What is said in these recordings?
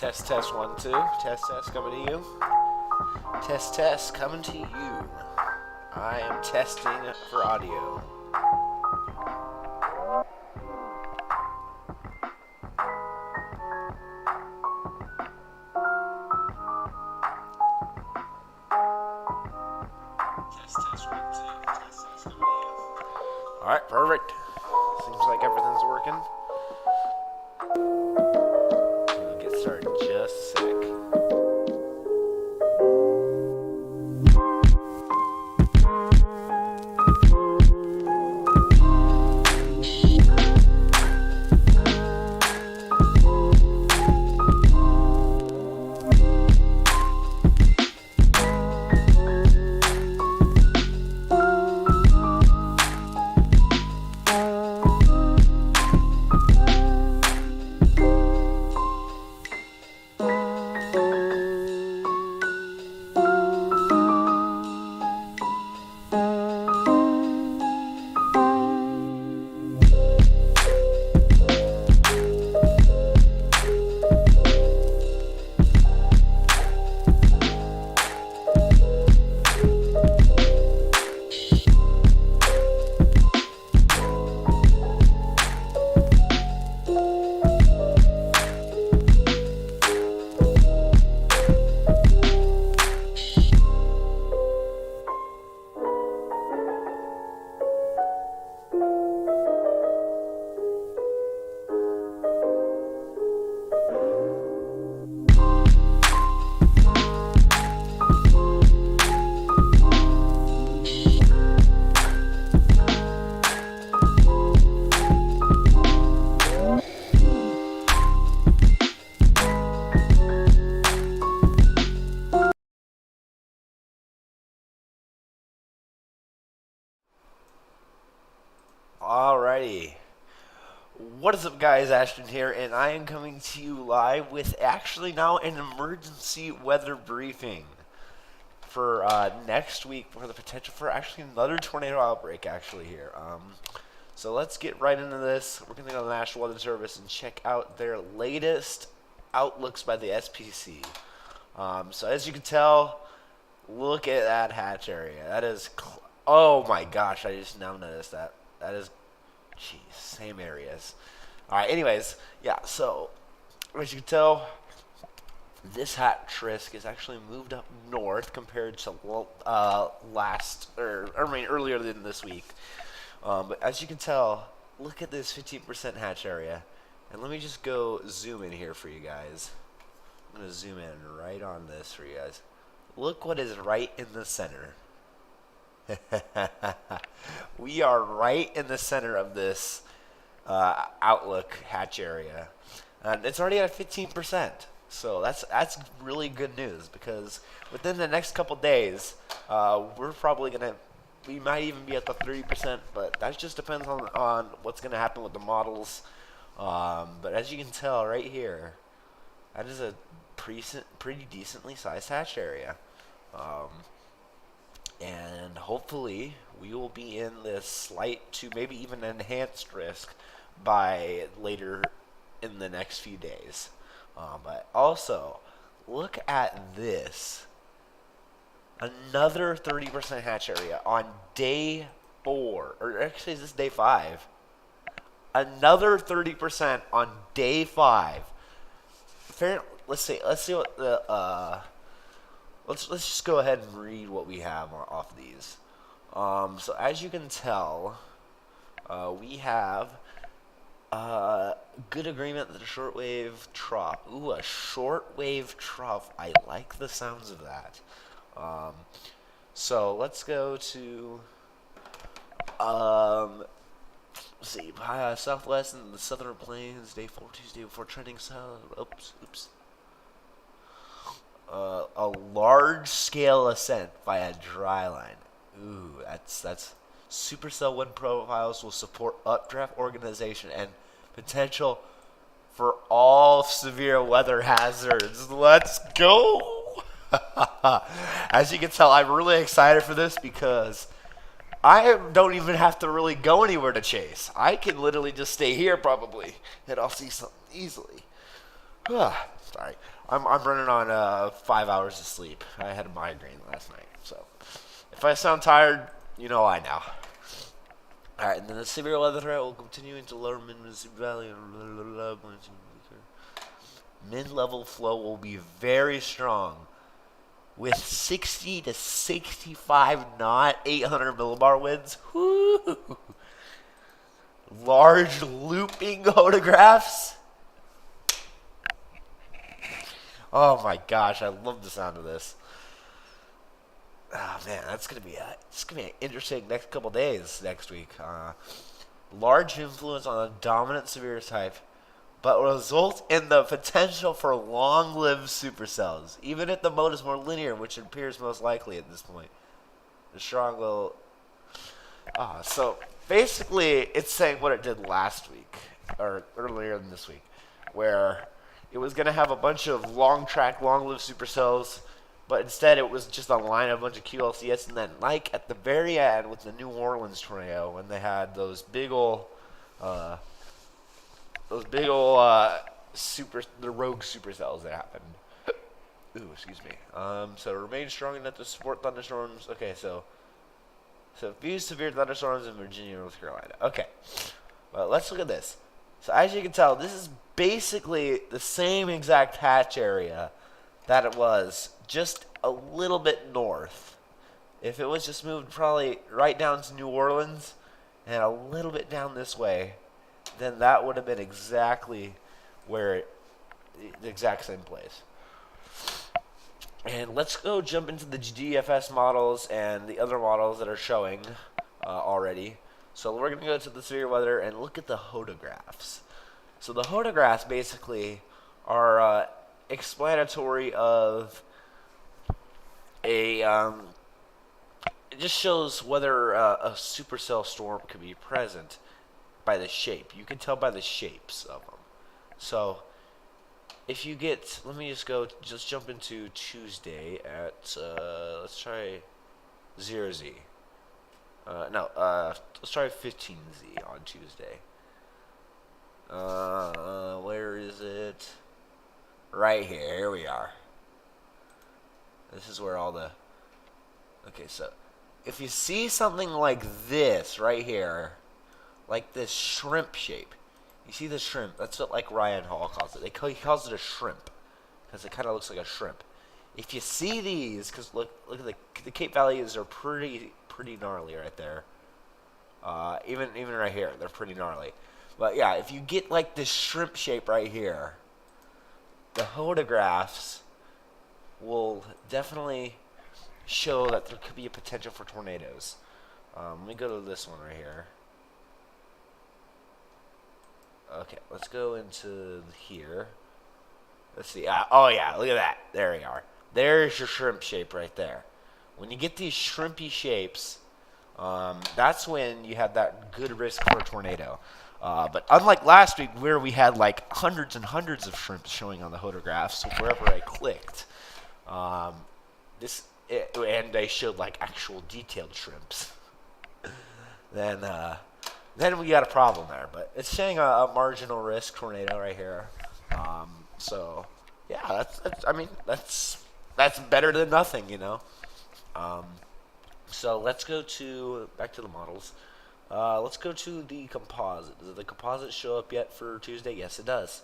Test, test, 1, 2. Test, test, coming to you. Test, test, coming to you. I am testing for audio. Test, test, 1, 2. Test, test, coming to you. Alright, perfect. Seems like everything's working. We'll get started in just a sec. Alrighty. What is up, guys? Ashton here, and I am coming to you live with actually now an emergency weather briefing for next week for the potential for actually another tornado outbreak actually here. So let's get right into this. We're going to go to the National Weather Service and check out their latest outlooks by the SPC. So as you can tell, look at that hatch area. That is, oh my gosh, I just now noticed that. That is, geez, same areas. All right, anyways, yeah, so as you can tell, this hatch risk is actually moved up north compared to earlier than this week. But as you can tell, look at this 15% hatch area. And let me just go zoom in here for you guys. I'm going to zoom in right on this for you guys. Look what is right in the center. We are right in the center of this outlook hatch area, and it's already at 15%. So that's really good news, because within the next couple days, we might even be at the 30%, but that just depends on what's gonna happen with the models. But as you can tell right here, that is a pretty decently sized hatch area. And hopefully we will be in this slight to maybe even enhanced risk by later in the next few days. But also, look at this. Another 30% hatch area on day 4. Or actually, is this day 5? Another 30% on day 5. Let's see what the... Let's just go ahead and read what we have off these. So as you can tell, we have good agreement that a shortwave trough. Ooh, a shortwave trough. I like the sounds of that. So let's go to let's see, southwest and the southern plains, day 4, Tuesday before trending south. Oops. A large-scale ascent via dry line. Ooh, that's supercell wind profiles will support updraft organization and potential for all severe weather hazards. Let's go! As you can tell, I'm really excited for this because I don't even have to really go anywhere to chase. I can literally just stay here probably, and I'll see something easily. Sorry. I'm running on 5 hours of sleep. I had a migraine last night, so if I sound tired, you know why now. All right, and then the severe weather threat will continue into lower mid-Mississippi Valley. Mid-level flow will be very strong, with 60 to 65 knot, 800 millibar winds. Woo! Large looping photographs. Oh my gosh, I love the sound of this. Oh man, it's gonna be an interesting next couple days next week. Large influence on a dominant severe type, but result in the potential for long-lived supercells, even if the mode is more linear, which appears most likely at this point. The strong will. So basically, it's saying what it did last week or earlier in this week, where it was gonna have a bunch of long-track, long-lived supercells. But instead, it was just a line of a bunch of QLCS, and then, like at the very end with the New Orleans tornado, when they had those big ol' the rogue supercells that happened. Ooh, excuse me. So remain strong enough to support thunderstorms. Okay, so few severe thunderstorms in Virginia, North Carolina. Okay, well let's look at this. So as you can tell, this is basically the same exact hatch area that it was, just a little bit north. If it was just moved probably right down to New Orleans and a little bit down this way, then that would have been exactly the exact same place. And let's go jump into the GFS models and the other models that are showing already. So we're going to go to the severe weather and look at the photographs. So the photographs basically are explanatory of it just shows whether a supercell storm could be present by the shape. You can tell by the shapes of them. So if you get, let me just jump into Tuesday at let's try 0Z. Let's try 15Z on Tuesday. Where is it? Right here. Here we are. This is where all the... Okay, so if you see something like this right here, like this shrimp shape, you see the shrimp? That's what like Ryan Hall calls it. He calls it a shrimp because it kind of looks like a shrimp. If you see these, because look at the Cape Valleys are pretty gnarly right there. Even right here, they're pretty gnarly. But yeah, if you get like this shrimp shape right here, the photographs will definitely show that there could be a potential for tornadoes. Let me go to this one right here. Okay, let's go into here. Let's see. Oh yeah, look at that. There we are. There's your shrimp shape right there. When you get these shrimpy shapes, that's when you have that good risk for a tornado. But unlike last week where we had like hundreds and hundreds of shrimps showing on the photographs wherever I clicked, and they showed like actual detailed shrimps, then we got a problem there. But it's showing a marginal risk tornado right here. So yeah, that's better than nothing, you know. So let's go back to the models. Let's go to the composite. Does the composite show up yet for Tuesday? Yes, it does.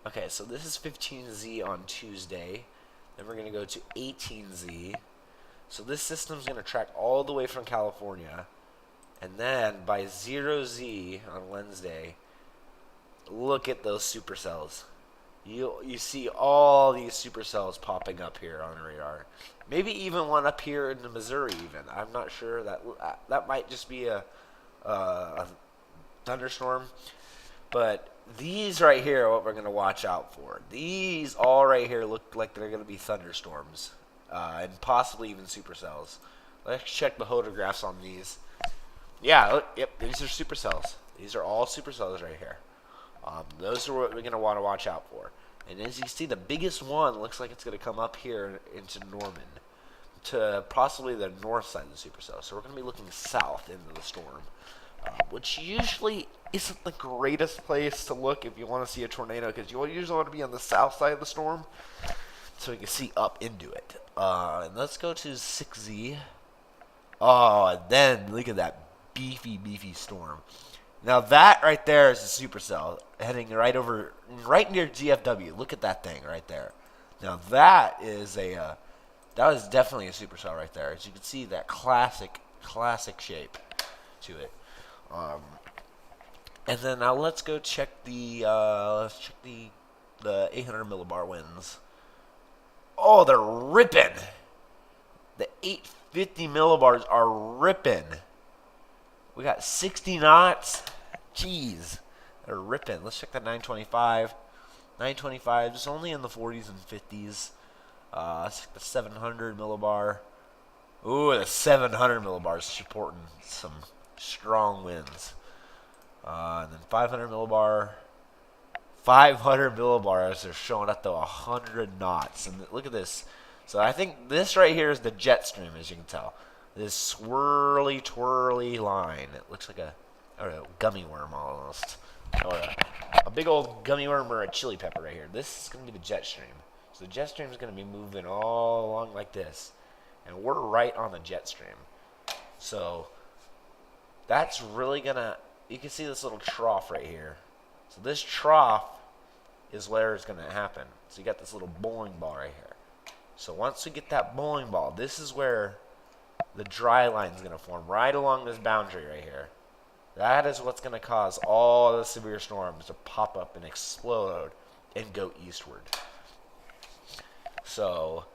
Okay, so this is 15Z on Tuesday. Then we're going to go to 18Z. So this system's going to track all the way from California. And then by 0Z on Wednesday, look at those supercells. You see all these supercells popping up here on the radar. Maybe even one up here in the Missouri even. I'm not sure. That might just be a thunderstorm. But these right here are what we're going to watch out for. These all right here look like they're going to be thunderstorms. And possibly even supercells. Let's check the photographs on these. Yeah, look, yep, these are supercells. These are all supercells right here. Those are what we're going to want to watch out for. And as you see, the biggest one looks like it's going to come up here into Norman, to possibly the north side of the supercell. So we're going to be looking south into the storm, which usually isn't the greatest place to look if you want to see a tornado, because you usually want to be on the south side of the storm. so we can see up into it. And let's go to 6Z. Oh, and then look at that beefy storm. Now that right there is a supercell heading right near GFW. Look at that thing right there. Now that is that was definitely a supercell right there. As you can see, that classic shape to it. And then now let's go check the 800 millibar winds. Oh, they're ripping. The 850 millibars are ripping. We got 60 knots. Jeez, they're ripping. Let's check that 925. 925 is only in the 40s and 50s. Let's check the 700 millibar. Ooh, the 700 millibars is supporting some strong winds. And then 500 millibar. 500 millibars are showing up to 100 knots. And look at this. So I think this right here is the jet stream, as you can tell. This swirly, twirly line. It looks like a gummy worm almost. Or a big old gummy worm or a chili pepper right here. This is going to be the jet stream. So the jet stream is going to be moving all along like this. And we're right on the jet stream. So that's really going to... You can see this little trough right here. So this trough is where it's going to happen. So you got this little bowling ball right here. So once we get that bowling ball, this is where the dry line is going to form right along this boundary right here. That is what's going to cause all the severe storms to pop up and explode and go eastward. So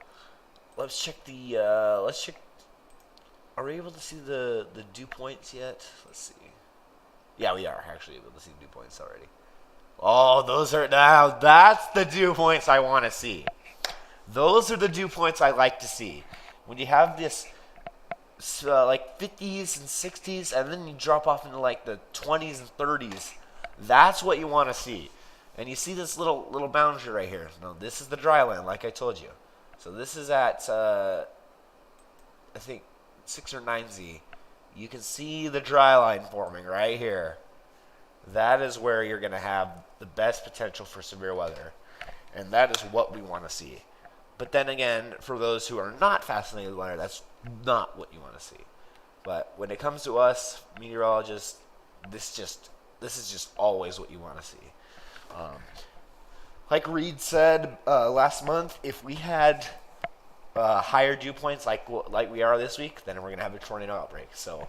let's check the Are we able to see the dew points yet? Let's see. Yeah, we are actually able to see dew points already. Oh, that's the dew points I want to see. Those are the dew points I like to see. When you have this like 50s and 60s, and then you drop off into like the 20s and 30s, that's what you want to see. And you see this little boundary right here. No, this is the dry land, like I told you. So this is at I think 6 or 9Z. You can see the dry line forming right here. That is where you're going to have the best potential for severe weather. And that is what we want to see. But then again, for those who are not fascinated with weather, that's not what you want to see. But when it comes to us, meteorologists, this is just always what you want to see. Like Reed said last month, if we had higher dew points like we are this week, then we're going to have a tornado outbreak. So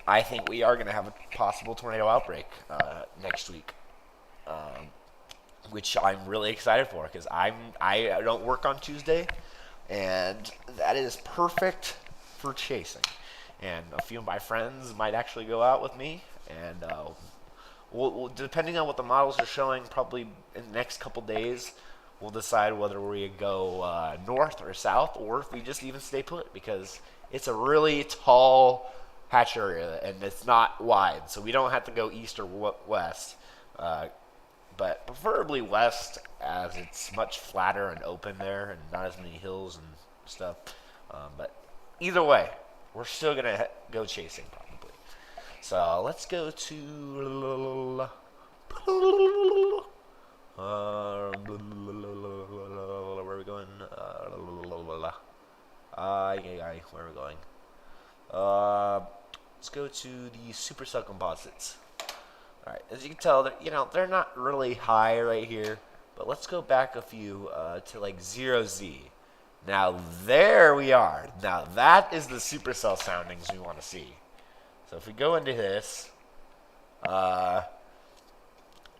I think we are going to have a possible tornado outbreak next week, which I'm really excited for because I don't work on Tuesday, and that is perfect for chasing. And a few of my friends might actually go out with me, and we'll depending on what the models are showing, probably in the next couple days, we'll decide whether we go north or south, or if we just even stay put, because it's a really tall hatch area and it's not wide, so we don't have to go east or west, but preferably west, as it's much flatter and open there and not as many hills and stuff. But either way, we're still gonna go chasing probably. So let's go to where are we going? Where are we going? Let's go to the supercell composites. All right, as you can tell, they're not really high right here, but let's go back a few to like 0Z. Now there we are. Now that is the supercell soundings we want to see. So if we go into this,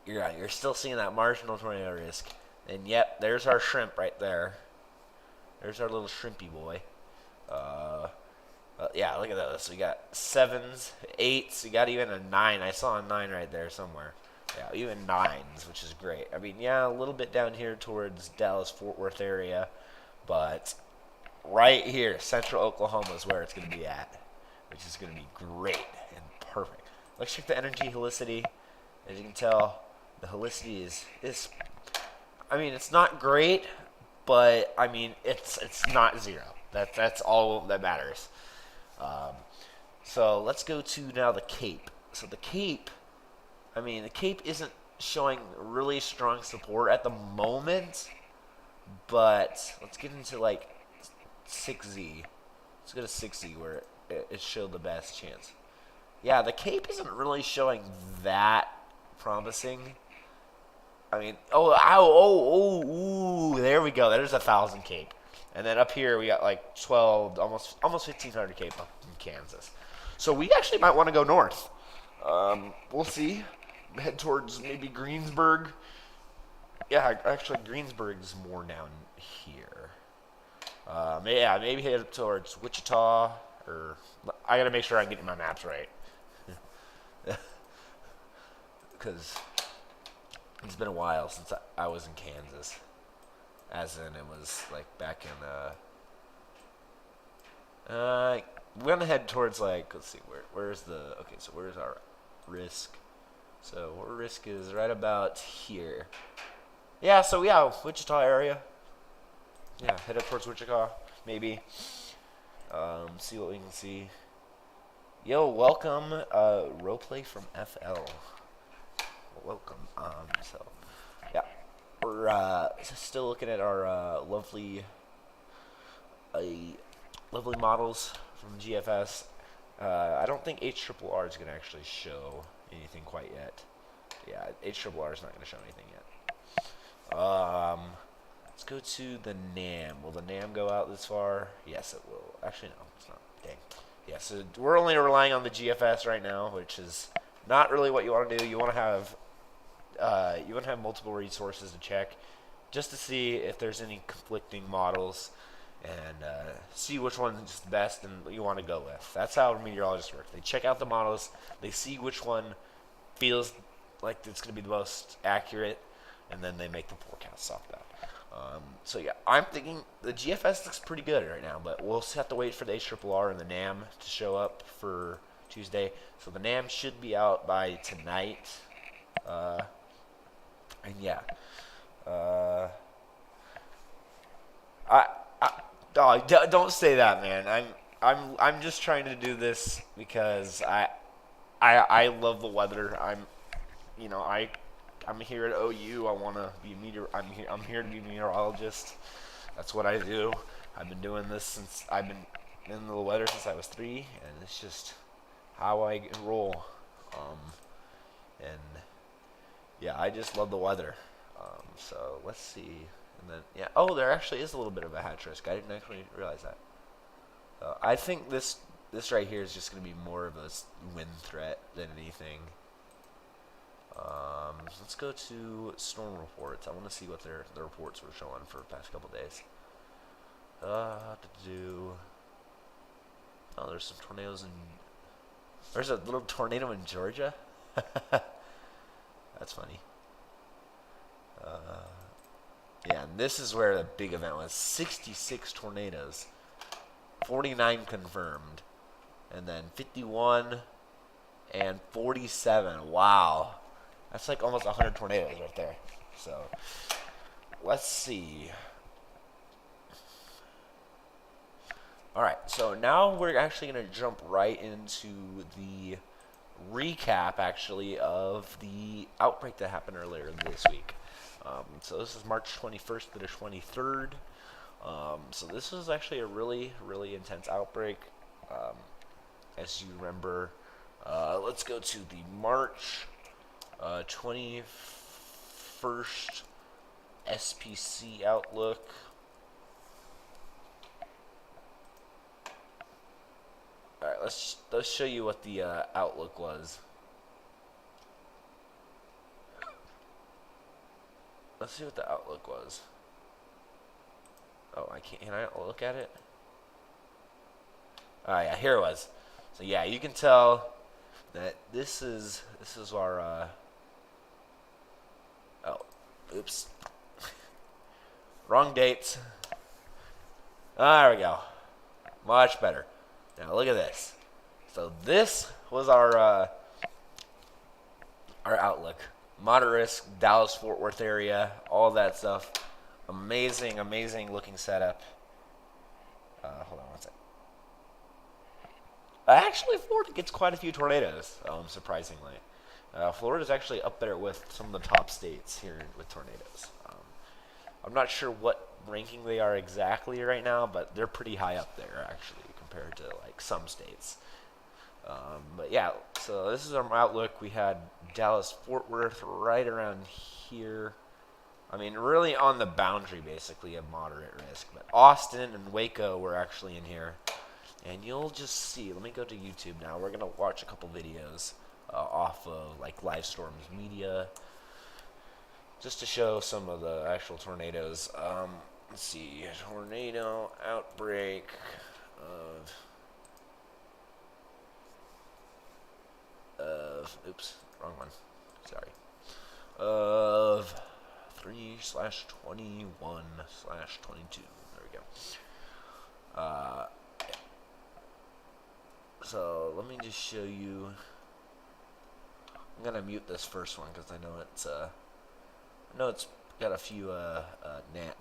you're still seeing that marginal tornado risk. And yep, there's our shrimp right there. There's our little shrimpy boy. Yeah, look at those. We got 7s, 8s. We got even a 9. I saw a 9 right there somewhere. Yeah, even 9s, which is great. I mean, yeah, a little bit down here towards Dallas-Fort Worth area. But right here, central Oklahoma is where it's going to be at, which is going to be great and perfect. Let's check the energy helicity. As you can tell, the helicity is I mean, it's not great, but I mean, it's not 0. That's all that matters. So let's go to now the Cape. So the Cape, I mean, the Cape isn't showing really strong support at the moment, But let's get into like 6Z. Let's go to 6Z where it showed the best chance. Yeah, the Cape isn't really showing that promising. I mean, there we go. There's 1,000 Cape. And then up here we got like 12, almost 1,500 Cape up in Kansas. So we actually might want to go north. We'll see. Head towards maybe Greensburg. Yeah, actually Greensburg's more down here. Maybe head towards Wichita. Or I gotta make sure I'm getting my maps right. Because it's been a while since I was in Kansas. As in, it was like back in, we're gonna head towards like, let's see, where's our risk? So our risk is right about here. Yeah, so yeah, Wichita area. Yeah, head up towards Wichita, maybe. See what we can see. Yo, welcome, Roleplay from FL. Welcome. So, yeah, we're still looking at our lovely models from GFS. I don't think HRRR is gonna actually show anything quite yet. Yeah, HRRR is not gonna show anything yet. Let's go to the NAM. Will the NAM go out this far? Yes, it will. Actually, no, it's not. Dang. Yeah, so we're only relying on the GFS right now, which is not really what you want to do. You want to have multiple resources to check, just to see if there's any conflicting models, and see which one's the best and you want to go with. That's how meteorologists work. They check out the models, they see which one feels like it's going to be the most accurate, and then they make the forecasts off that. So yeah, I'm thinking the GFS looks pretty good right now, but we'll have to wait for the HRRR and the NAM to show up for Tuesday. So the NAM should be out by tonight. And yeah, don't say that, man. I'm just trying to do this because I love the weather. I'm here at OU. I want to be I'm here to be a meteorologist. That's what I do. I've been doing this since I've been in the weather since I was 3, and it's just how I roll. And yeah, I just love the weather. So let's see. And then yeah, there actually is a little bit of a hatch risk. I didn't actually realize that. I think this right here is just going to be more of a wind threat than anything. Let's go to storm reports. I want to see what their reports were showing for the past couple days. There's some tornadoes there's a little tornado in Georgia. That's funny. Yeah, and this is where the big event was. 66 tornadoes, 49 confirmed, and then 51 and 47. Wow. That's like almost 100 tornadoes right there. So, let's see. Alright, so now we're actually going to jump right into the recap, actually, of the outbreak that happened earlier this week. So this is March 21st to the 23rd. So this was actually a really, really intense outbreak. As you remember, let's go to the March 21st SPC outlook. All right, let's show you what the outlook was. Let's see what the outlook was. Oh, I can't. Can I look at it? Oh yeah, here it was. So yeah, you can tell that this is our. Oh, oops. Wrong dates. There we go. Much better. Now look at this. So this was our outlook. Moderate risk, Dallas-Fort Worth area, all that stuff. Amazing, amazing looking setup. Hold on one second. Actually, Florida gets quite a few tornadoes, surprisingly. Florida's actually up there with some of the top states here with tornadoes. I'm not sure what ranking they are exactly right now, but they're pretty high up there actually compared to like some states. But yeah, so this is our outlook. We had Dallas, Fort Worth right around here. I mean, really on the boundary basically of moderate risk. But Austin and Waco were actually in here. And you'll just see, let me go to YouTube now. We're going to watch a couple videos off of like Live Storms Media, just to show some of the actual tornadoes. Let's see, Tornado Outbreak oops, wrong one, sorry, of 3/21/22, there we go. So let me just show you. I'm gonna mute this first one because I know it's got a few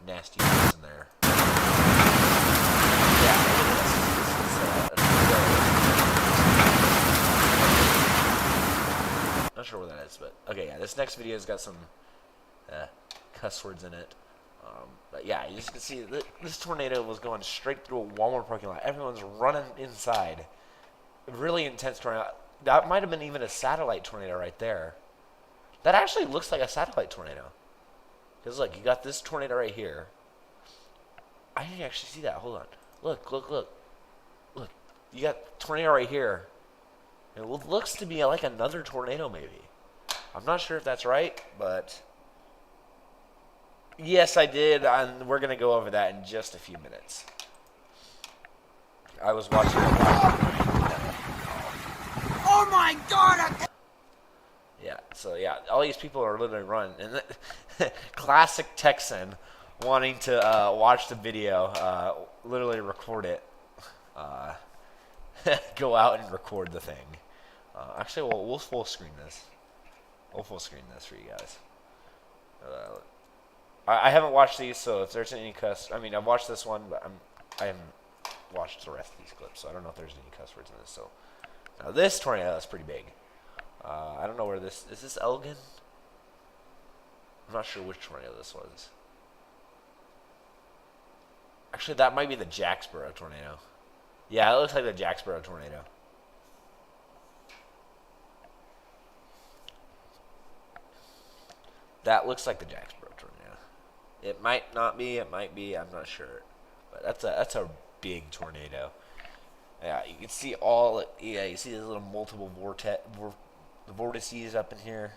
nasty words in there. Yeah, not sure what that is, but okay, yeah. This next video has got some cuss words in it. But yeah, you can see this tornado was going straight through a Walmart parking lot. Everyone's running inside. Really intense tornado. That might have been even a satellite tornado right there. That actually looks like a satellite tornado. Because look, you got this tornado right here. I didn't actually see that. Hold on. Look. Look. You got tornado right here. It looks to be like another tornado maybe. I'm not sure if that's right, but yes, I did, and we're going to go over that in just a few minutes. I was watching it. Oh my God! Yeah, so yeah, all these people are literally running. And classic Texan wanting to watch the video, literally record it. Go out and record the thing. Actually, we'll full screen this. We'll full screen this for you guys. I haven't watched these, so if there's any cuss, I mean, I've watched this one, but I haven't watched the rest of these clips, so I don't know if there's any cuss words in this. So now this tornado is pretty big. I don't know where this is. This Elgin? I'm not sure which tornado this was. Actually, that might be the Jacksboro tornado. Yeah, it looks like the Jacksboro tornado. That looks like the Jacksboro tornado. It might not be. It might be. I'm not sure. But that's a big tornado. Yeah, you can see all. Yeah, you see these little multiple vortices up in here,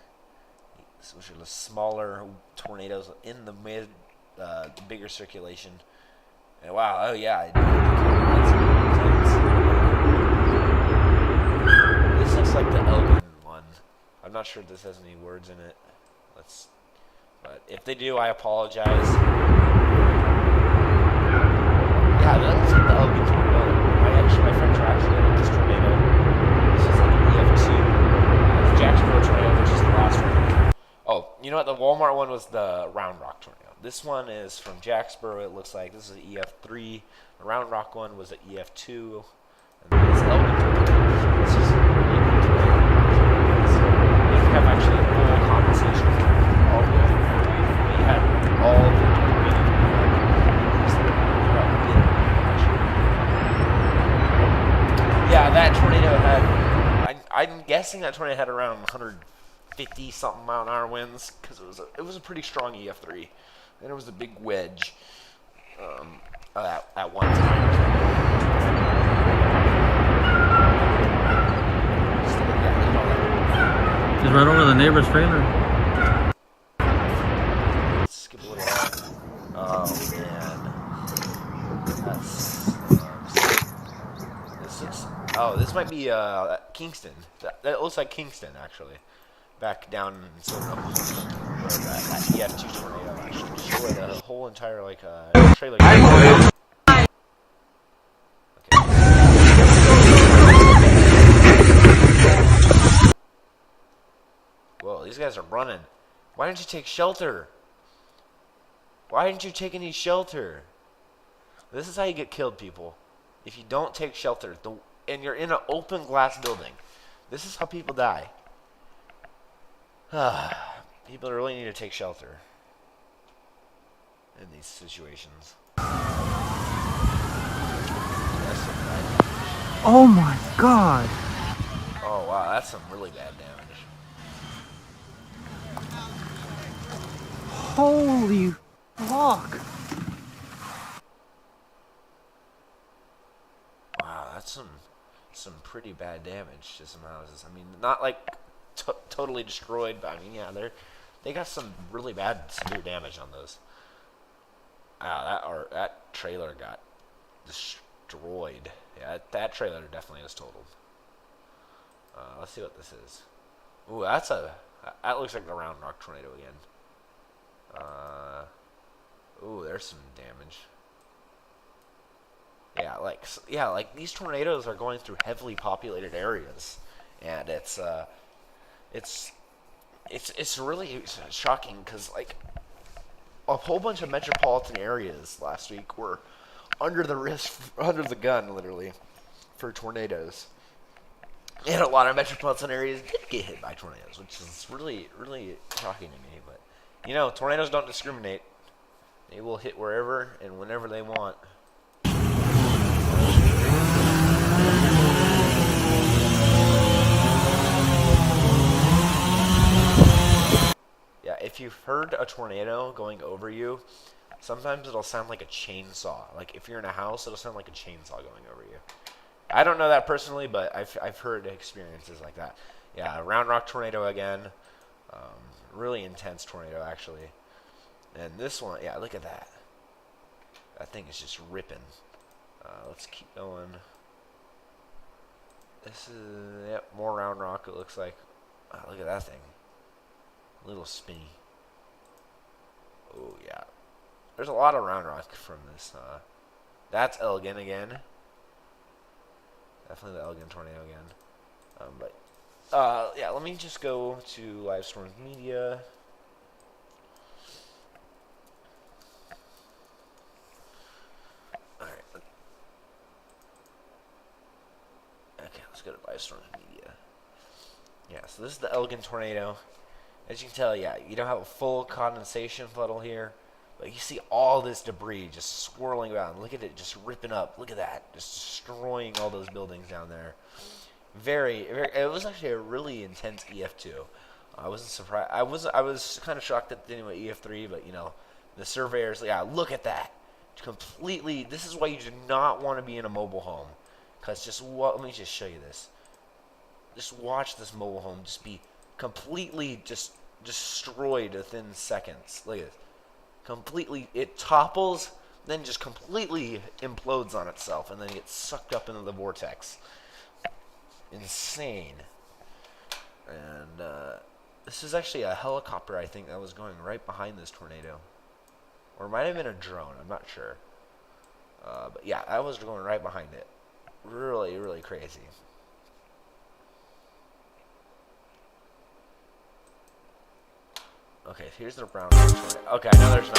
which are the smaller tornadoes in the bigger circulation. And wow, oh yeah. This looks like the Elgin one. I'm not sure if this has any words in it. But if they do, I apologize. Yeah, that looks like the Elgin tornado. My friends are actually in this tornado. This is like an EF2. The Jacksboro tornado, which is the last one. Oh, you know what? The Walmart one was the Round Rock tornado. This one is from Jacksboro. It looks like this is an EF3. The Round Rock one was an EF2. And then this Elgin tornado. This is a really cool tornado. You have actually a full compensation all the way through. We had all the yeah, that tornado had. I'm guessing that tornado had around 150 something mile an hour winds because it was a pretty strong EF3, and it was a big wedge at one time. He's right over the neighbor's trailer. Let's skip a little. Oh man, that's. Oh, this might be Kingston. That looks like Kingston, actually. Back down in Silver that EF2 tornado actually destroyed a whole entire, like, trailer. Okay. Whoa, these guys are running. Why didn't you take shelter? Why didn't you take any shelter? This is how you get killed, people. If you don't take shelter, and you're in an open glass building, this is how people die. People really need to take shelter. in these situations. Oh my god! Oh wow, that's some really bad damage. Holy fuck! Wow, that's some pretty bad damage to some houses. I mean, not like totally destroyed, but I mean, yeah, they got some really bad severe damage on those. Wow, that trailer got destroyed. Yeah, that trailer definitely is totaled. Let's see what this is. Ooh, that looks like the Round Rock Tornado again. Ooh, there's some damage. Yeah, like these tornadoes are going through heavily populated areas, and it's really shocking because like a whole bunch of metropolitan areas last week were under the gun, literally, for tornadoes. And a lot of metropolitan areas did get hit by tornadoes, which is really, really shocking to me. But, you know, tornadoes don't discriminate. They will hit wherever and whenever they want. Yeah, if you've heard a tornado going over you, sometimes it'll sound like a chainsaw. Like, if you're in a house, it'll sound like a chainsaw going over you. I don't know that personally, but I've heard experiences like that. Yeah, Round Rock Tornado again. Really intense tornado, actually. And this one, yeah, look at that. That thing is just ripping. Let's keep going. This is, yep, more Round Rock, it looks like. Look at that thing. A little spinny. Oh, yeah. There's a lot of Round Rock from this. That's Elgin again. Definitely the Elgin Tornado again. Yeah, let me just go to Live Storms Media. Alright. Okay, let's go to Live Storms Media. Yeah, so this is the Elgin Tornado. As you can tell, yeah, you don't have a full condensation puddle here. But you see all this debris just swirling around. Look at it just ripping up. Look at that. Just destroying all those buildings down there. It was actually a really intense EF2. I wasn't surprised. I was kind of shocked that it didn't went EF3, but, you know, the surveyors, yeah, look at that. Completely, this is why you do not want to be in a mobile home. Because let me just show you this. Just watch this mobile home just be completely just destroyed within seconds. Look at this. Completely, it topples, then just completely implodes on itself, and then gets sucked up into the vortex. Insane. And this is actually a helicopter, I think, that was going right behind this tornado. Or it might have been a drone, I'm not sure. But yeah, I was going right behind it. Really, really crazy. Okay, here's the brown tornado. Okay, I know there's not.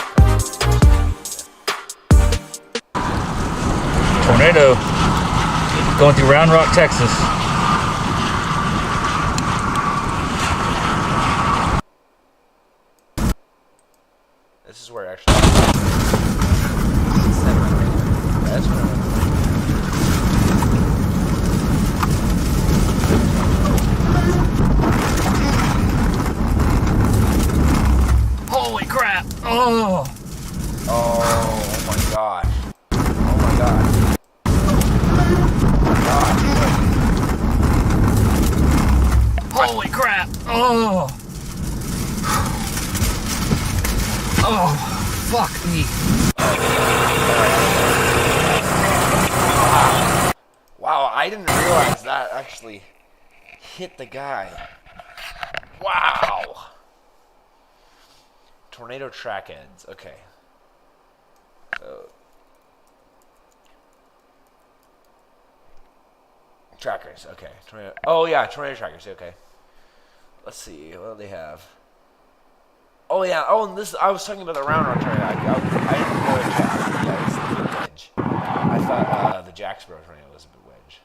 Tornado going through Round Rock, Texas. This is where actually. That's what I went. Holy crap! Oh! Oh my gosh. Oh my gosh. Holy crap! Oh! Oh! Fuck me! Wow, I didn't realize that actually hit the guy. Wow. Tornado track ends. Okay. So trackers. Okay. Tornado. Oh yeah, tornado trackers. Okay. Let's see. What do they have? Oh yeah. Oh, and this. I was talking about the Round Rock tornado. I didn't know it. Yeah, it's the big wedge. I thought the Jacksboro tornado was a big wedge.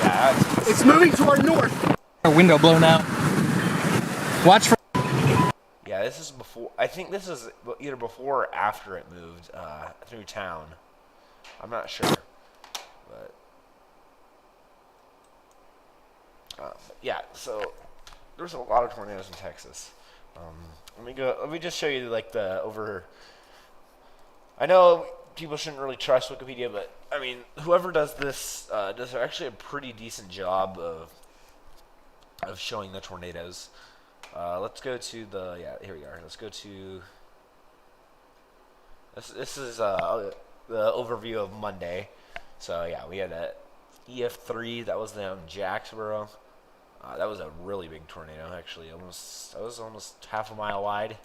Yeah. It's moving to our north. Our window blown out. Watch for. Yeah, this is before. I think this is either before or after it moved through town. I'm not sure, but yeah. So there's a lot of tornadoes in Texas. Let me just show you like the over. I know people shouldn't really trust Wikipedia, but I mean, whoever does this does actually a pretty decent job of showing the tornadoes. Let's go to the here we are. Let's go to this is the overview of Monday. So yeah, we had a EF3 that was down in Jacksboro. That was a really big tornado, actually. That was almost half a mile wide.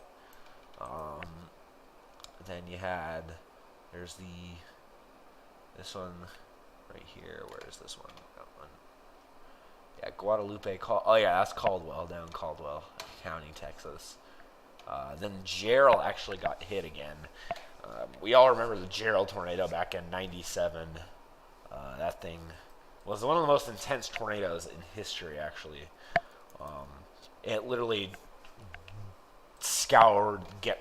Then you had this one right here. Where is this one? That one. Yeah, Guadalupe. Oh yeah, that's Caldwell, down in Caldwell County, Texas. Then Gerald actually got hit again. We all remember the Gerald tornado back in '97. That thing was one of the most intense tornadoes in history, actually. It literally scoured the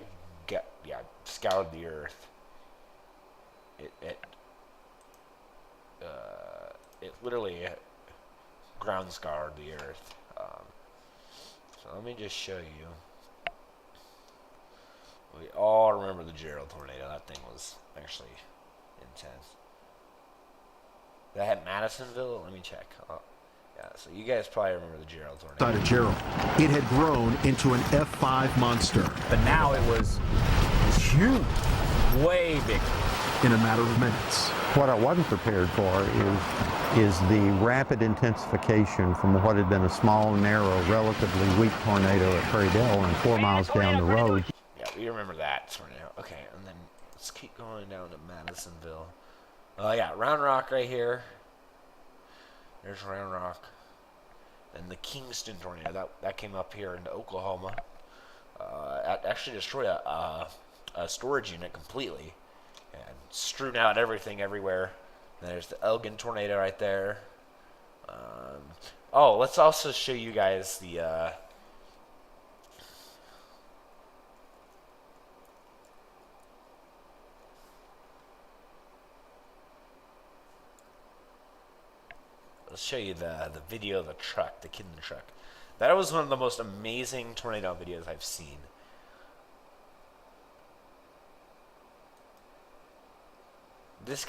earth. It literally ground scoured the earth. So let me just show you. We all remember the Gerald tornado. That thing was actually intense. That had Madisonville? Let me check. Oh, yeah, so you guys probably remember the Gerald tornado. Side of Gerald. It had grown into an F5 monster. But now it was huge, way bigger. In a matter of minutes. What I wasn't prepared for is the rapid intensification from what had been a small, narrow, relatively weak tornado at Prairie Dell and 4 miles down the road. Yeah, we remember that tornado. Okay, and then let's keep going down to Madisonville. Yeah, Round Rock right here. There's Round Rock. And the Kingston tornado, that came up here into Oklahoma. Actually destroyed a storage unit completely. And strewn out everything everywhere. And there's the Elgin tornado right there. Oh, let's also show you guys the... Let's show you the video of the truck, the kid in the truck. That was one of the most amazing tornado videos I've seen. This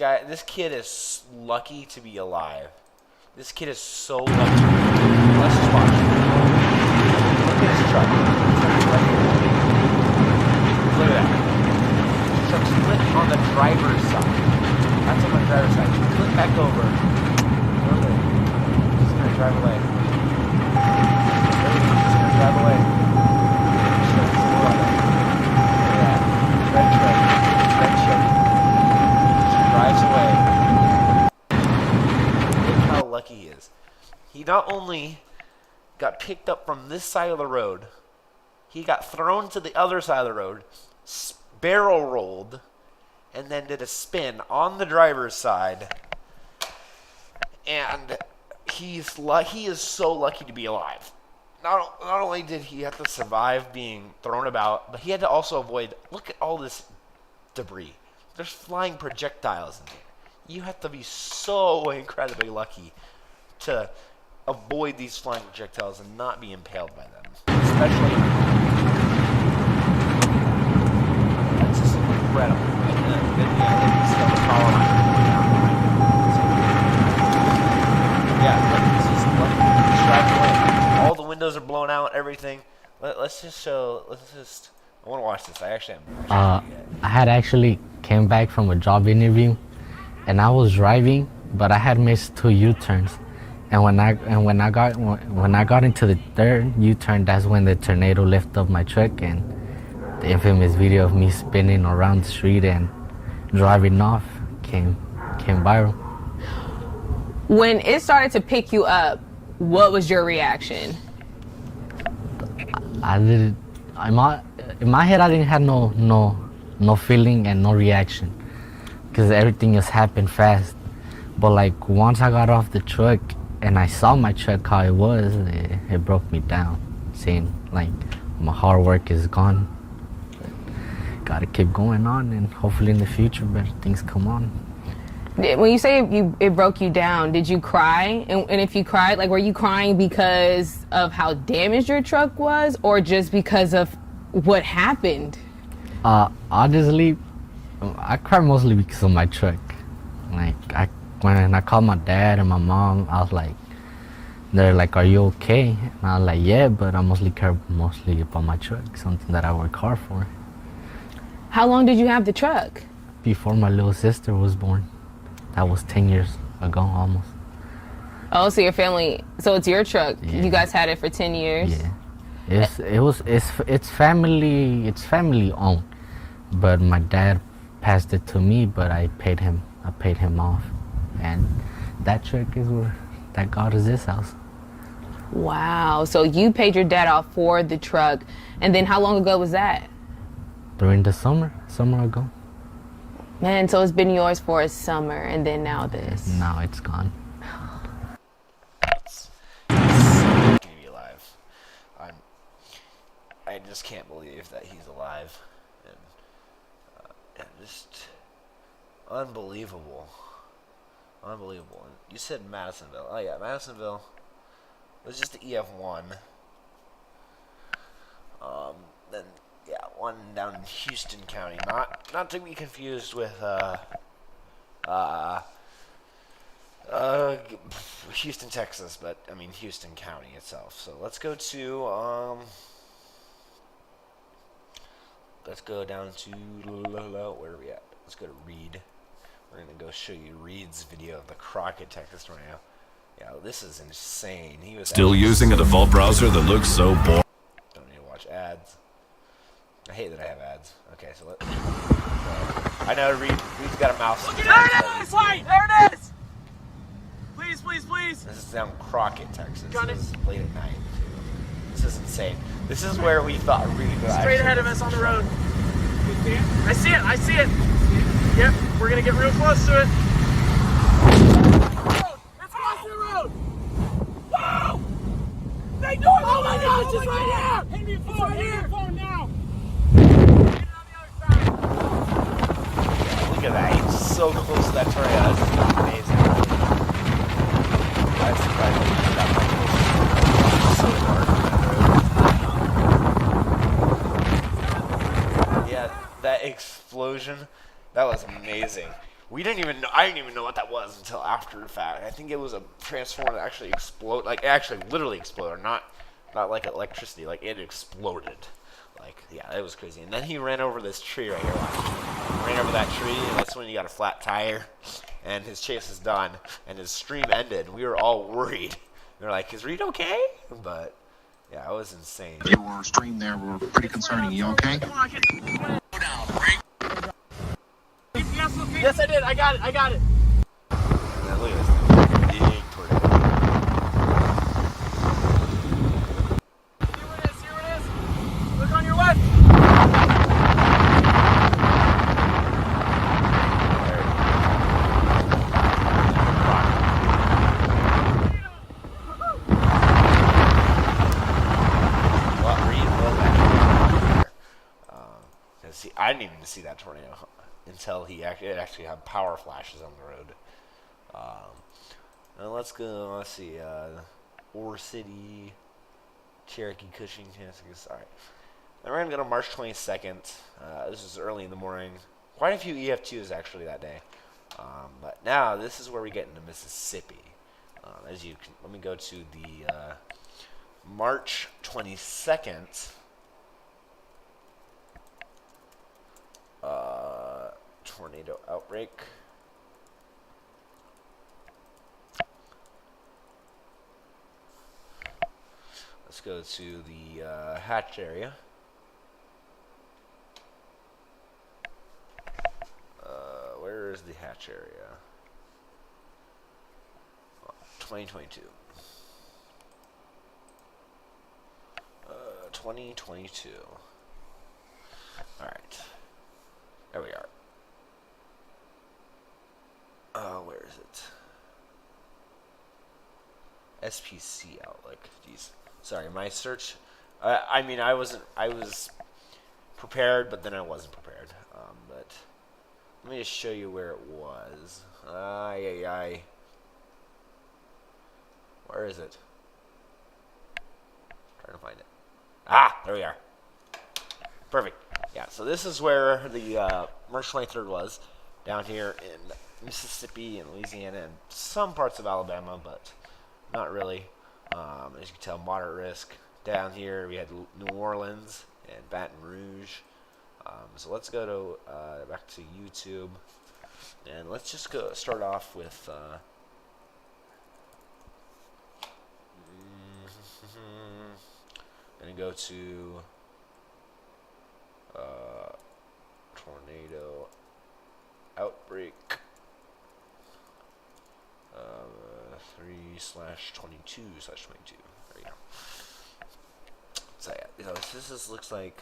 kid is lucky to be alive. This kid is so lucky. Let's just watch. Look at his truck. Look at that. His truck's split on the driver's side. That's on the driver's side. Flip back over. He's gonna drive away. He's gonna drive away. Look at that. Red truck. Red truck. Drives away. Look how lucky he is. He not only got picked up from this side of the road, he got thrown to the other side of the road, barrel rolled, and then did a spin on the driver's side. And he is so lucky to be alive. Not only did he have to survive being thrown about, but he had to also avoid. Look at all this debris. There's flying projectiles in here. You have to be so incredibly lucky to avoid these flying projectiles and not be impaled by them. Especially, that's just incredible. And then you see all the power lines going down. Yeah, it's driving away. All the windows are blown out. Everything. Let's just. I want to watch this. I actually haven't. I had actually came back from a job interview, and I was driving, but I had missed 2 U-turns. And when I got into the third U-turn, that's when the tornado lifted up my truck, and the infamous video of me spinning around the street and driving off came viral. When it started to pick you up, what was your reaction? In my head, I didn't have no feeling and no reaction, because everything just happened fast. But like once I got off the truck and I saw my truck how it was, it broke me down. Seeing like my hard work is gone. Gotta keep going on, and hopefully in the future better things come on. When you say it broke you down, did you cry? And if you cried, like, were you crying because of how damaged your truck was, or just because of what happened? Honestly, I cry mostly because of my truck. Like, when I called my dad and my mom, I was like, they're like, "Are you okay?" And I was like, "Yeah," but I mostly care about my truck, something that I work hard for. How long did you have the truck? Before my little sister was born. That was 10 years ago, almost. Oh, so your family, so it's your truck. Yeah. You guys had it for 10 years? Yeah. It's family owned. But my dad passed it to me, but I paid him off. And that truck is where that got us this house. Wow. So you paid your dad off for the truck. And then how long ago was that? During the summer ago. Man, so it's been yours for a summer, and then now this. Now it's gone. It's so lucky to be alive. I just can't believe that he's alive. And just unbelievable. Unbelievable. And you said Madisonville. Oh yeah, Madisonville was just the EF1. Then yeah, one down in Houston County. Not to be confused with Houston, Texas, but I mean Houston County itself. So let's go to let's go down to where are we at? Let's go to Reed. We're gonna go show you Reed's video of the Crockett, Texas tornado. Yeah, this is insane. He was still using a default browser that looks so boring. Don't need to watch ads. I hate that I have ads. Okay, so I know Reed's got a mouse. Look at it is! There it is! Please, please, please! This is down Crockett, Texas. This is late at night, too. This is insane. This is where we thought Reed was Straight ahead of us on the road. I see it, I see it! Yep, we're gonna get real close to it. It's close to the road! Whoa! They know it! Oh my gosh, it's right here! Hand me your phone, hand me your phone now! Look at that. He's so close to that tornado. This is amazing. I'm surprised he's that much closer. Yeah, that explosion, that was amazing. I didn't even know what that was until after the fact. I think it was a transformer that actually exploded, like actually literally exploded, not like electricity, like it exploded. Like, yeah, it was crazy. And then he ran over this tree right here. He ran over that tree, and that's when he got a flat tire. And his chase is done. And his stream ended. We were all worried. We were like, is Reed okay? But, yeah, it was insane. Your stream there were pretty concerning. You okay? Yes, I did. I got it. And then look at this thing. Big tornado. See where it is? Look on your left. See, I didn't even see that tornado until it actually had power flashes on the road. Now let's go. Let's see. Ore City, Cherokee, Cushing, Kansas. All right. Then we're gonna go to March 22nd. This is early in the morning. Quite a few EF2s actually that day. But now this is where we get into Mississippi. As you can, let me go to the March 22nd. Tornado Outbreak. Let's go to the hatch area. Where is the hatch area? 2022. 2022. All right. There we are. Where is it? SPC Outlook. Jeez. Sorry, my search I mean, I was prepared, but then I wasn't prepared. But let me just show you where it was. Where is it? Trying to find it. Ah, there we are. Perfect. Yeah, so this is where the March 23rd was, down here in Mississippi and Louisiana and some parts of Alabama, but not really. As you can tell, moderate risk. Down here we had New Orleans and Baton Rouge. So let's go to back to YouTube, and let's just start off with gonna go to Tornado Outbreak 3/22/22. There you go. So yeah, this looks like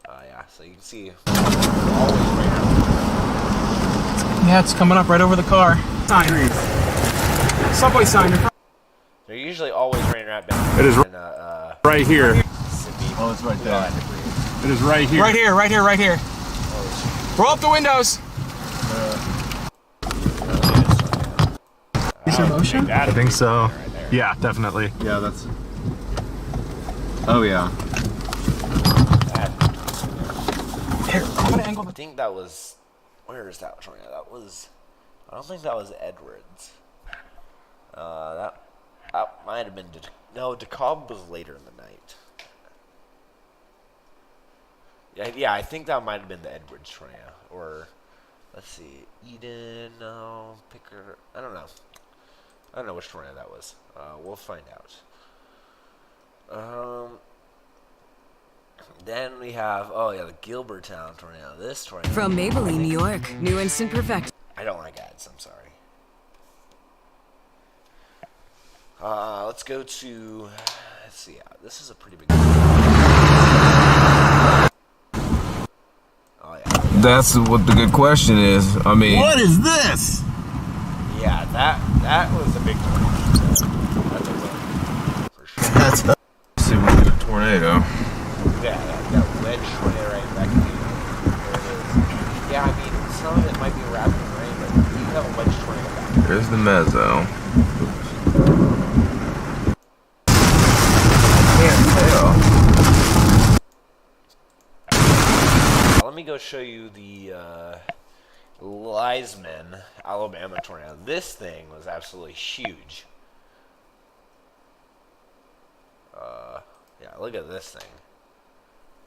yeah, so you can see always right now. Yeah, it's coming up right over the car. Sign. Subway sign. They're usually always raining right back. It is in, right here. Oh, it's right there. It is right here. Right here, right here, right here. Roll up the windows. Is there motion? I think so. Yeah, definitely. Yeah, that's. Oh yeah. Here, I'm gonna angle. I think that was. Where is that tornado? That was. I don't think that was Edwards. That might have been. No, DeKalb was later in the night. Yeah, I think that might have been the Edwards tornado, or let's see, Eden, no, Picker. I don't know. I don't know which tornado that was. We'll find out. Then we have, the Gilbert Town tornado. This tornado. From Maybelline, New York, new instant perfect. I don't like ads. I'm sorry. Let's go to. Let's see. This is a pretty big. Oh yeah. That's what the good question is. I mean, what is this? Yeah, that was a big tornado. That's a win for sure. That's a tornado. Yeah, that wedge tornado right back there. There it is. Yeah, I mean, some of it might be wrapped in rain, but you have a wedge tornado back there. There's the mezzo. Let me go show you the Liseman, Alabama tornado. This thing was absolutely huge. Yeah, look at this thing.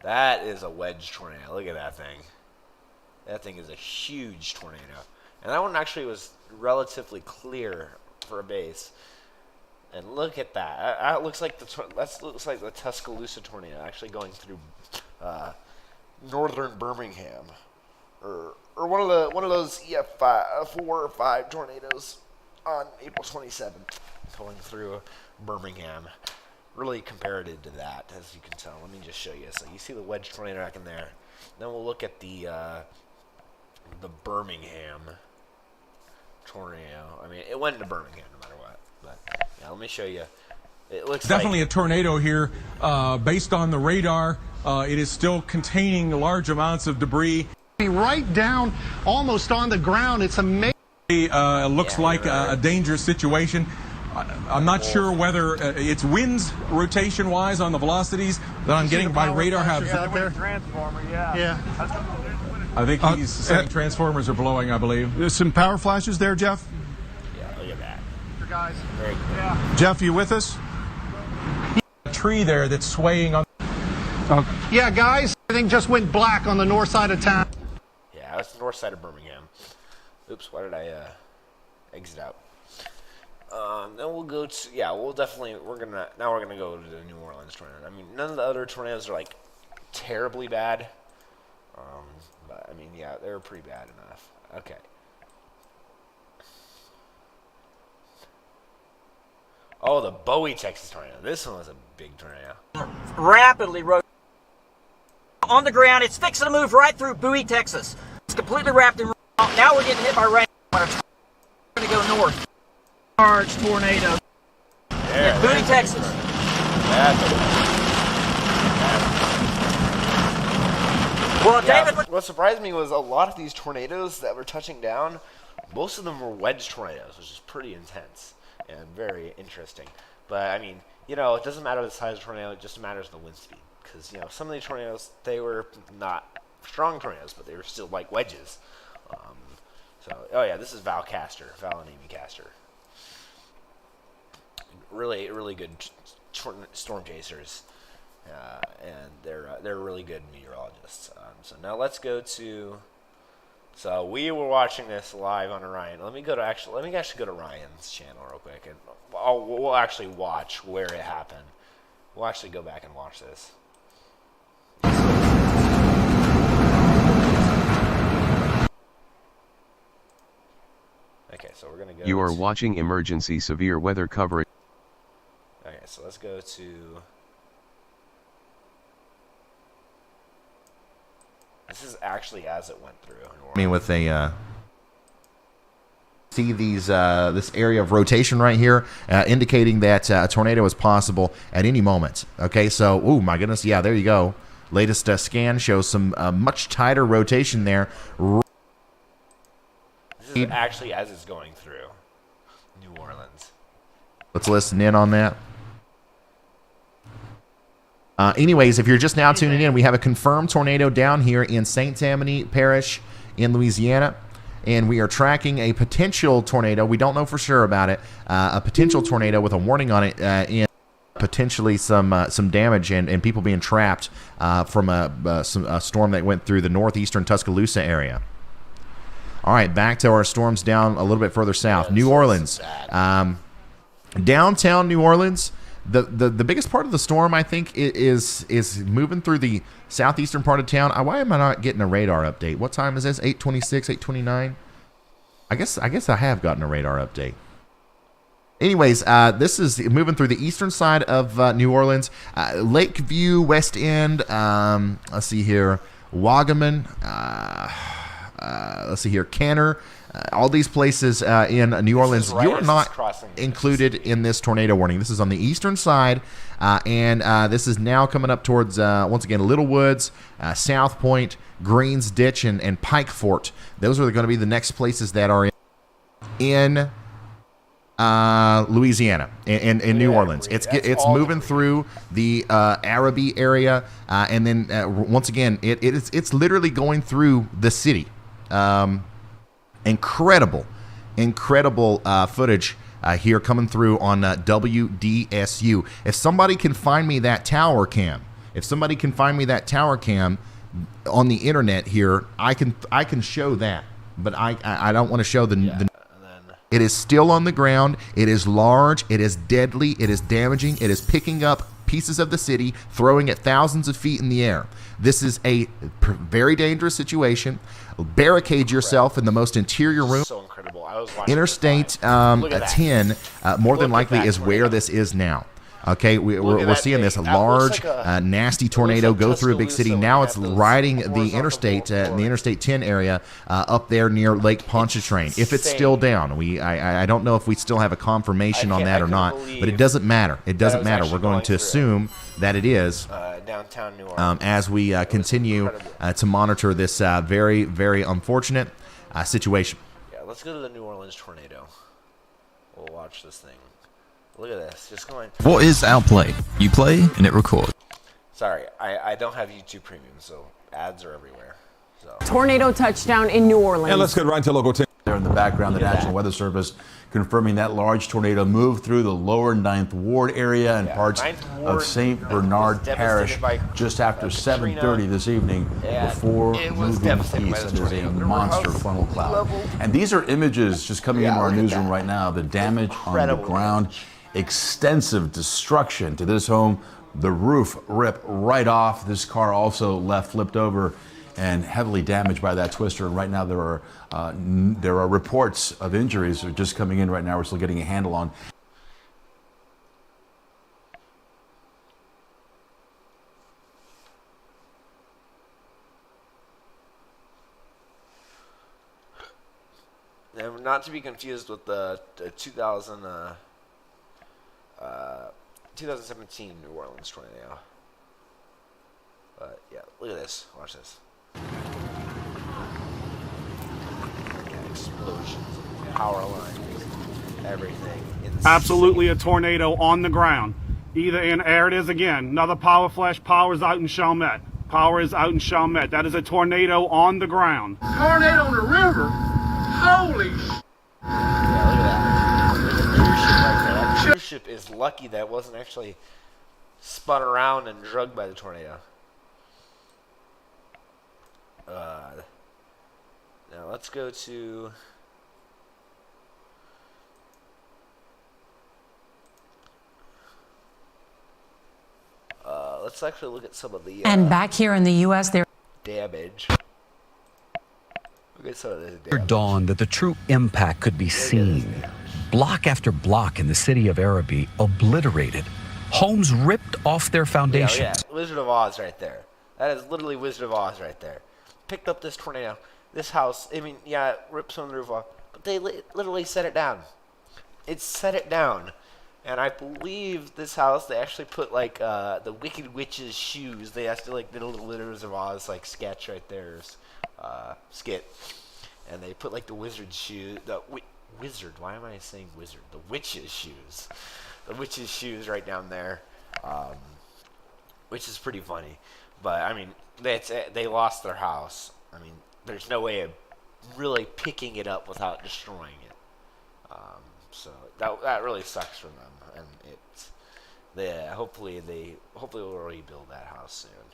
That is a wedge tornado. Look at that thing. That thing is a huge tornado. And that one actually was relatively clear for a base. And look at that. That looks like the Tuscaloosa tornado actually going through northern Birmingham, or one of those EF4 or 5 tornadoes on April 27th, going through Birmingham. Really comparative to that, as you can tell. Let me just show you. So you see the wedge tornado back in there. Then we'll look at the Birmingham tornado. I mean, it went into Birmingham no matter what. But yeah, let me show you. It looks definitely like a tornado here. Based on the radar, it is still containing large amounts of debris. Right down, almost on the ground. It's amazing. Looks like a dangerous situation. I'm not sure whether it's winds rotation-wise on the velocities that I'm getting by radar. Transformer, yeah. I think he's saying transformers are blowing, I believe. There's some power flashes there, Jeff. Yeah, look at that. Guys. Very good. Yeah. Jeff, you with us? A tree there that's swaying on. Yeah, guys, everything just went black on the north side of town. Yeah, that's the north side of Birmingham. Oops, why did I exit out? Then we'll go to we're gonna go to the New Orleans tornado. I mean, none of the other tornadoes are like terribly bad, but I mean, yeah, they were pretty bad enough. Okay. Oh, the Bowie, Texas tornado. This one was a big tornado. Rapidly on the ground. It's fixing to move right through Bowie, Texas. It's completely wrapped in. Now we're getting hit by rain. We're going to go north. Large tornado. There, In Boone, Texas. Well, David. What surprised me was a lot of these tornadoes that were touching down, most of them were wedge tornadoes, which is pretty intense and very interesting. But, I mean, you know, it doesn't matter the size of the tornado, it just matters the wind speed. Because, you know, some of these tornadoes, they were not strong tornadoes, but they were still like wedges. Oh yeah, this is Val and Amy Castor. Really, really good storm chasers, and they're really good meteorologists. So now let's go to. So we were watching this live on Orion. Let me actually go to Ryan's channel real quick, and we'll actually watch where it happened. We'll actually go back and watch this. Okay, so we're gonna go. You are watching emergency severe weather coverage. Okay, so let's go to. This is actually as it went through. I mean, with a see these this area of rotation right here, indicating that a tornado is possible at any moment. Okay, so oh my goodness, yeah, there you go. Latest scan shows some much tighter rotation there. This is actually as it's going through New Orleans. Let's listen in on that. Anyways, if you're just now tuning in, we have a confirmed tornado down here in St. Tammany Parish in Louisiana, and we are tracking a potential tornado. We don't know for sure about it. A potential tornado with a warning on it, and potentially some damage and people being trapped from a storm that went through the northeastern Tuscaloosa area. All right, back to our storms down a little bit further south. New Orleans, downtown New Orleans. The biggest part of the storm, I think, is moving through the southeastern part of town. Why am I not getting a radar update? What time is this? 8:26, 8:29. I guess I have gotten a radar update. Anyways, this is moving through the eastern side of New Orleans, Lakeview, West End. Let's see here, Wagaman. Let's see here, Canner. All these places in New Orleans, you are not included in this tornado warning. This is on the eastern side, and this is now coming up towards, once again, Little Woods, South Point, Greens Ditch, and Pike Fort. Those are going to be the next places that are in Louisiana, in New Orleans. It's moving through the Araby area, and then once again, it's literally going through the city. Incredible footage here coming through on WDSU. If somebody can find me that tower cam, on the internet here, I can show that. But I don't want to show the. It is still on the ground. It is large. It is deadly. It is damaging. It is picking up pieces of the city, throwing it thousands of feet in the air. This is a very dangerous situation. Barricade yourself in the most interior room. So incredible. I was watching Interstate 10, more than likely, is where this is now. Okay, we're seeing this large, nasty tornado go through a big city. Now it's riding the interstate, in the Interstate 10 area, up there near Lake Pontchartrain. If it's still down, I don't know if we still have a confirmation on that or not, but it doesn't matter. It doesn't matter. We're going to assume that it is downtown New Orleans. as we continue to monitor this very, very unfortunate situation. Yeah, let's go to the New Orleans tornado. We'll watch this thing. Look at this, just going. What is Outplay? You play and it records. Sorry, I don't have YouTube Premium, so ads are everywhere. So. Tornado touchdown in New Orleans. And let's get right to local 10. There in the background, the National Weather Service confirming that large tornado moved through the lower 9th Ward area and parts of St. Bernard Parish just after 7:30 this evening before moving east. It is a monster funnel cloud. And these are images just coming into our newsroom right now. The damage on the ground, extensive destruction to this home. The roof ripped right off. This car also left flipped over and heavily damaged by that twister. And right now there are reports of injuries that are just coming in right now. We're still getting a handle on. And not to be confused with the 2017 New Orleans tornado. But yeah, look at this. Watch this. Yeah, explosions, power lines, everything. Insane. Absolutely a tornado on the ground. There it is again. Another power flash. Power is out in Chalmette. Power is out in Chalmette. That is a tornado on the ground. Tornado on the river? Holy Yeah, look at that. There's a cruise ship right there. That cruise ship is lucky that it wasn't actually spun around and drugged by the tornado. Now let's go to... let's actually look at some of the... and back here in the U.S., there... damage. Look at some of this damage. Dawn that the true impact could be seen. Block after block in the city of Arabi obliterated. Homes ripped off their foundations. Yeah, Wizard of Oz right there. That is literally Wizard of Oz right there. Picked up this tornado. This house, I mean, yeah, it ripped some of the roof off, but they literally set it down. It set it down. And I believe this house, they actually put, like, the Wicked Witch's shoes. They actually, like, did a little Wizard of Oz, like, sketch right there, skit. And they put, like, the wizard's shoes, wizard, why am I saying wizard? The witch's shoes. The witch's shoes right down there, which is pretty funny. But, I mean, they lost their house. I mean, there's no way of really picking it up without destroying it. So that really sucks for them, and hopefully we'll rebuild that house soon.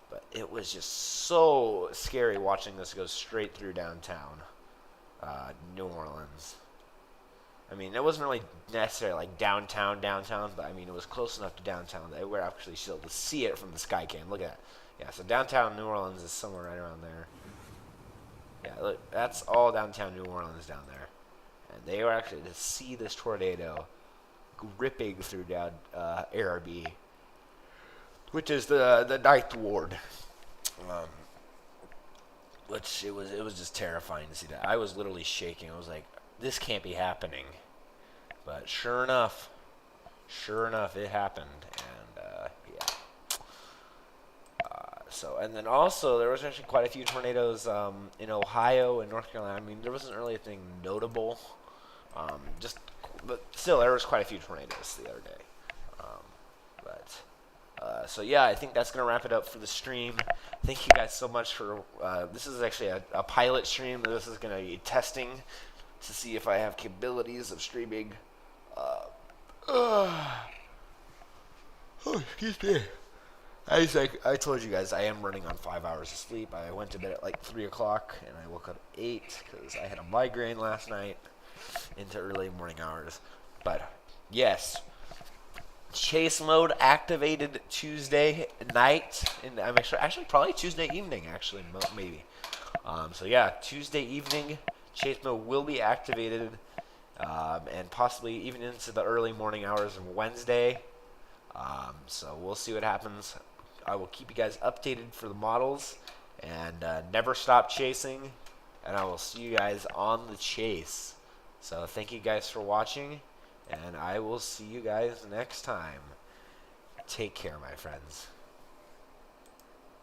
But it was just so scary watching this go straight through downtown New Orleans. I mean, it wasn't really necessarily like downtown, but I mean, it was close enough to downtown that we were actually able to see it from the sky cam. Look at that. Yeah, so downtown New Orleans is somewhere right around there. Yeah, look, that's all downtown New Orleans down there. And they were actually to see this tornado ripping through down Arabi, which is the 9th ward. Which it was just terrifying to see that. I was literally shaking. I was like, this can't be happening. But sure enough, it happened. And yeah. So, and then also there was actually quite a few tornadoes in Ohio and North Carolina. I mean, there wasn't really anything notable. But still, there was quite a few tornadoes the other day. So yeah, I think that's going to wrap it up for the stream. Thank you guys so much for, this is actually a pilot stream. This is going to be testing to see if I have capabilities of streaming. Oh, excuse me. I told you guys I am running on 5 hours of sleep. I went to bed at like 3 o'clock and I woke up at 8 because I had a migraine last night into early morning hours. But yes, chase mode activated Tuesday night, and I'm actually probably Tuesday evening, actually, maybe. So yeah, Tuesday evening, chase mode will be activated, and possibly even into the early morning hours of Wednesday. So we'll see what happens. I will keep you guys updated for the models, and never stop chasing, and I will see you guys on the chase. So thank you guys for watching, and I will see you guys next time. Take care, my friends.